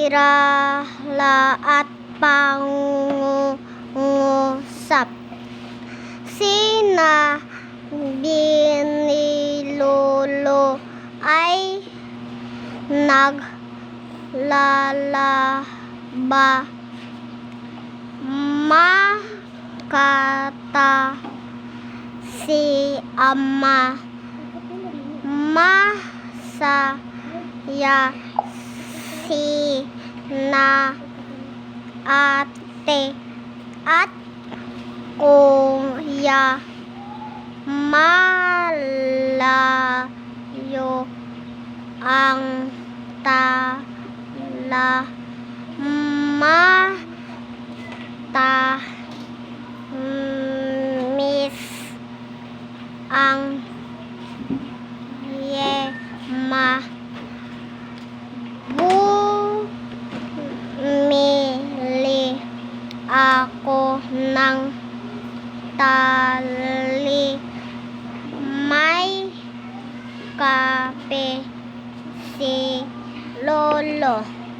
sirala at pangungusap. Sina binilolo ay naglalaba. Makata si ama. Masaya si na ate at kuya. Malayo ang matamis ang yema. Bumili ako ng tali. May kape si lolo.